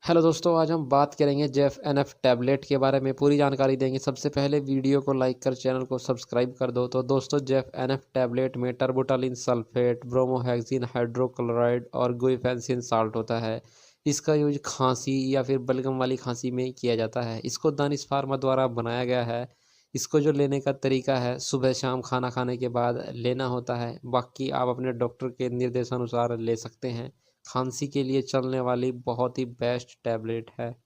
Hello दोस्तों, आज हम बात करेंगे जेफ एनएफ टैबलेट के बारे में पूरी जानकारी देंगे। सबसे पहले वीडियो को लाइक कर चैनल को सब्सक्राइब कर दो। तो दोस्तों, जेफ एनएफ टैबलेट में टर्बोटालिन सल्फेट, ब्रोमोहेक्सिन हाइड्रोक्लोराइड और गुइफेंसिन साल्ट होता है। इसका यूज खांसी या फिर बलगम वाली खांसी में किया जाता है। इसको दानिश फार्मा द्वारा बनाया गया है। इसको जो लेने का तरीका है, सुबह शाम खाना खाने के बाद लेना होता है। बाकी आप अपने डॉक्टर के निर्देशानुसार ले सकते हैं। खांसी के लिए चलने वाली बहुत ही बेस्ट टैबलेट है।